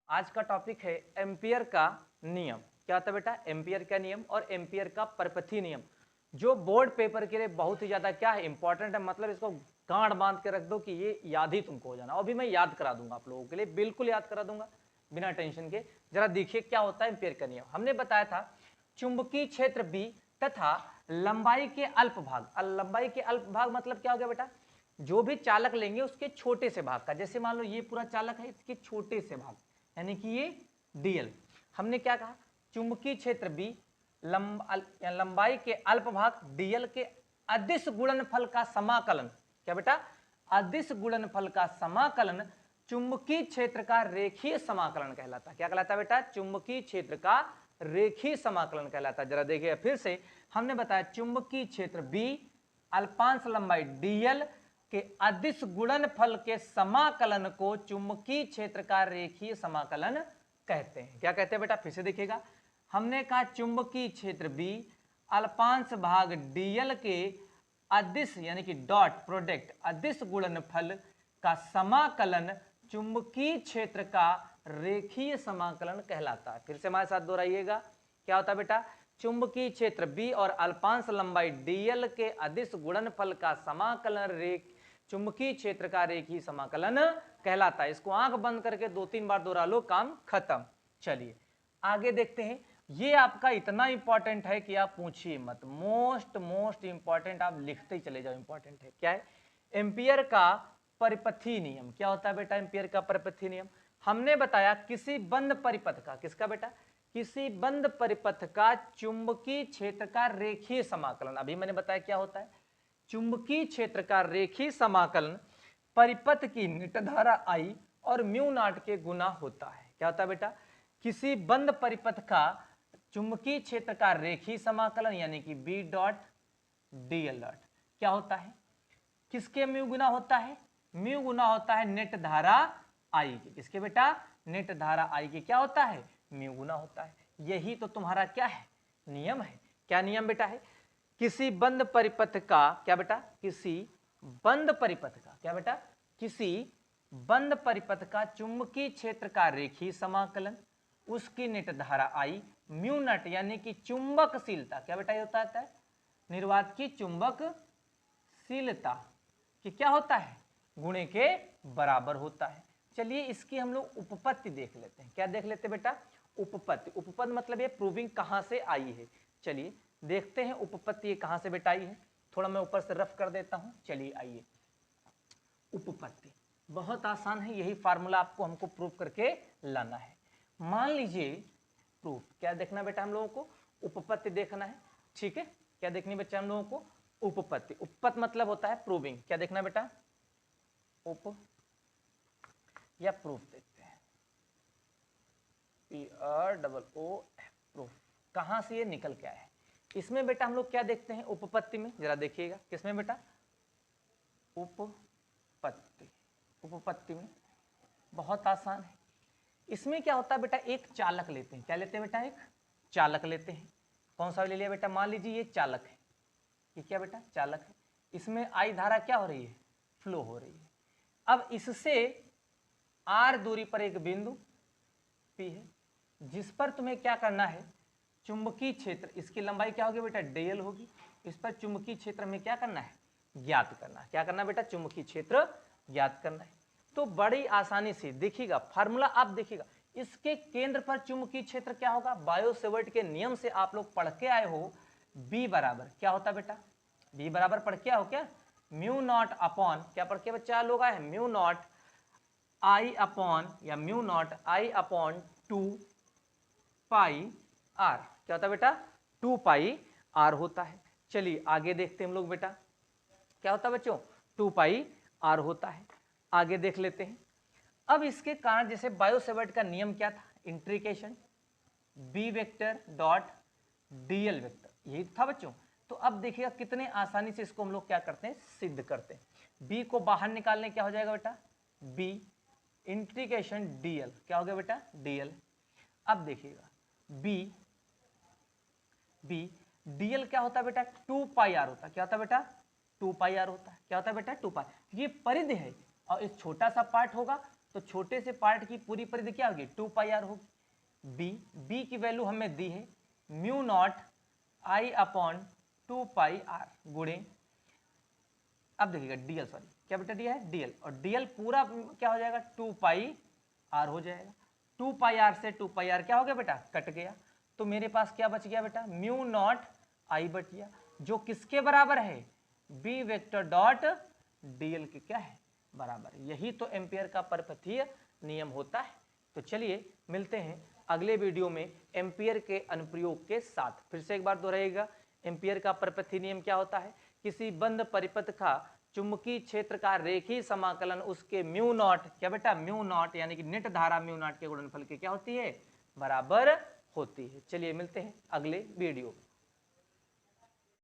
आज का टॉपिक है एम्पियर का नियम। क्या होता है बेटा? एम्पियर का नियम और एम्पियर का परपथी नियम, जो बोर्ड पेपर के लिए बहुत ही ज्यादा क्या है, इंपॉर्टेंट है। मतलब इसको गांठ बांध के रख दो कि ये याद ही तुमको हो जाना। अभी मैं याद करा दूंगा आप लोगों के लिए, बिल्कुल याद करा दूंगा बिना टेंशन के। जरा देखिए क्या होता है एम्पियर का नियम। हमने बताया था चुंबकीय क्षेत्र बी तथा लंबाई के अल्प भाग। लंबाई के अल्प भाग मतलब क्या हो गया बेटा? जो भी चालक लेंगे उसके छोटे से भाग का। जैसे मान लो ये पूरा चालक है, इसके छोटे से भाग यानी कि ये डीएल। हमने क्या कहा? चुंबकीय क्षेत्र बी लंबाई के अल्प भाग डीएल के अदिश गुणनफल का समाकलन। क्या बेटा? अदिश गुणनफल का समाकलन चुंबकीय क्षेत्र का रेखीय समाकलन कहलाता। क्या कहलाता बेटा? चुंबकीय क्षेत्र का रेखीय समाकलन कहलाता। जरा देखिए फिर से, हमने बताया चुंबकीय क्षेत्र बी अल्पांश लंबाई डीएल के अदिश गुणनफल के समाकलन को चुंबकीय क्षेत्र का रेखीय समाकलन कहते हैं। क्या कहते हैं बेटा? फिर से देखिएगा, हमने कहा चुंबकीय क्षेत्र बी अल्पांश भाग डीएल के अदिश यानी कि डॉट प्रोडक्ट अदिश गुणनफल का समाकलन चुंबकीय क्षेत्र का रेखीय समाकलन कहलाता है। फिर से हमारे साथ दोहराइएगा, क्या होता है बेटा? चुंबकीय क्षेत्र बी और अल्पांश लंबाई डीएल के अदिश गुणनफल का समाकलन चुंबकीय क्षेत्र का रेखीय समाकलन कहलाता है। इसको आंख बंद करके 2-3 बार दोहरा लो, काम खत्म। चलिए आगे देखते हैं। ये आपका इतना इंपॉर्टेंट है कि आप पूछिए मत। मोस्ट इंपॉर्टेंट, आप लिखते ही चले जाओ। इंपॉर्टेंट है क्या है? एम्पियर का परिपथी नियम। क्या होता है बेटा एम्पियर का परिपथी नियम? हमने बताया किसी बंद परिपथ का, किसका बेटा? किसी बंद परिपथ का चुंबकीय क्षेत्र का रेखीय समाकलन। अभी मैंने बताया क्या होता है? चुंबकीय क्षेत्र का रेखीय समाकलन परिपथ की निट धारा आई और म्यू नॉट के गुना होता है। क्या होता है बेटा? किसी बंद परिपथ का चुंबकीय क्षेत्र का रेखीय समाकलन यानी कि बी डॉट डीएल डॉट क्या होता है? किसके म्यू गुना होता है? म्यू गुना होता है नेट धारा आई के। किसके बेटा? नेट धारा आई के क्या होता है? म्यू गुना होता है। यही तो तुम्हारा क्या है? नियम है। क्या नियम बेटा है? किसी बंद परिपथ का, क्या बेटा? किसी बंद परिपथ का, क्या बेटा? किसी बंद परिपथ का चुंबकीय क्षेत्र का रेखीय समाकलन, उसकी नेट धारा आई म्यू नट यानी कि चुंबकशीलता। क्या बेटा ये होता है? निर्वात की चुंबकशीलता कि क्या होता है? गुणे के बराबर होता है। चलिए इसकी हम लोग उपपत्ति देख लेते हैं। क्या देख लेते हैं बेटा? उपपत्ति। उपपत्ति मतलब ये प्रूविंग कहां से आई है। चलिए देखते हैं उपपत्ति ये कहां से बेटा आई है। थोड़ा मैं ऊपर से रफ कर देता हूं। चलिए आइए, उपपत्ति बहुत आसान है। यही फार्मूला आपको हमको प्रूव करके लाना है। मान लीजिए प्रूफ, क्या देखना बेटा हम लोगों को? उपपत्ति देखना है। ठीक है, क्या देखनी बच्चा हम लोगों को? उपपत्ति। उपपत्ति मतलब होता है प्रूविंग। क्या देखना बेटा? उप या प्रूफ देखते हैं। PROO proof. कहां से ये निकल के आया है? इसमें बेटा हम लोग क्या देखते हैं उपपत्ति में? जरा देखिएगा, किसमें बेटा? उपपत्ति। उपपत्ति में बहुत आसान है। इसमें क्या होता है बेटा? एक चालक लेते हैं। क्या लेते हैं बेटा? एक चालक लेते हैं। कौन सा ले लिया बेटा? मान लीजिए ये चालक है। ये क्या बेटा? चालक है। इसमें आई धारा क्या हो रही है? फ्लो हो रही है। अब इससे आर दूरी पर एक बिंदु पी है, जिस पर तुम्हें क्या करना है? चुंबकीय क्षेत्र, इसकी लंबाई क्या होगी बेटा? डीएल होगी। इस पर चुंबकीय क्षेत्र में क्या करना है? ज्ञात करना है। क्या करना है बेटा? चुंबकीय क्षेत्र ज्ञात करना है। तो बड़ी आसानी से देखिएगा फार्मूला, आप देखिएगा इसके केंद्र पर चुंबकीय क्षेत्र क्या होगा? बायो-सेवर्ट के नियम से आप लोग पढ़ के आए हो। बी बराबर क्या होता बेटा? बी बराबर पढ़ के आओ क्या? म्यू नॉट अपॉन, क्या पढ़ के बच्चा लोग आए? म्यू नॉट आई अपॉन या mu naught I upon 2 pi R. क्या होता है बेटा? 2 पाई आर होता है। चलिए आगे देखते हैं हम लोग बेटा, क्या होता है बच्चों? 2 पाई आर होता है। आगे देख लेते हैं। अब इसके कारण जैसे बायो-सेवर्ट का नियम क्या था? Integration b vector dot dl vector, यही था बच्चों। तो अब देखिएगा कितने आसानी से इसको हम लोग क्या करते हैं? सिद्ध करते हैं। बी को बाहर निकालने क्या हो जाएगा बेटा? B integration dl. क्या हो गया बेटा? डीएल। अब देखिएगा बी डीएल क्या होता है बेटा? 2 पाई आर होता है। क्या होता है बेटा? 2 पाई आर होता है। क्या होता है बेटा? 2 पाई। ये परिधि है और इस छोटा सा पार्ट होगा तो छोटे से पार्ट की पूरी परिधि क्या होगी 2 पाई आर होगी। बी की वैल्यू हमें दी है mu naught I upon 2 pi R गुणे, अब देखिएगा डीएल, सॉरी क्या बेटा दिया है डीएल, और डीएल पूरा क्या हो जाएगा 2 पाई आर हो जाएगा। 2 पाई आर से 2 पाई आर क्या हो गया बेटा कट गया, तो मेरे पास क्या बच गया बेटा म्यू नॉट आई बच गया, जो किसके बराबर है बी वेक्टर डॉट डीएल के क्या है बराबर। यही तो एम्पियर का परपथीय नियम होता है। तो चलिए मिलते हैं अगले वीडियो में एम्पियर के अनुप्रयोग के साथ। फिर से एक बार दोहराइएगा, एम्पियर का परपथीय नियम क्या होता है, किसी बंद परिपथ का चुंबकीय क्षेत्र का रेखीय समाकलन उसके म्यू नॉट, क्या बेटा म्यू नॉट यानी कि नेट धारा म्यू नॉट के गुणनफल के क्या होती है बराबर होती है। चलिए मिलते हैं अगले वीडियो में।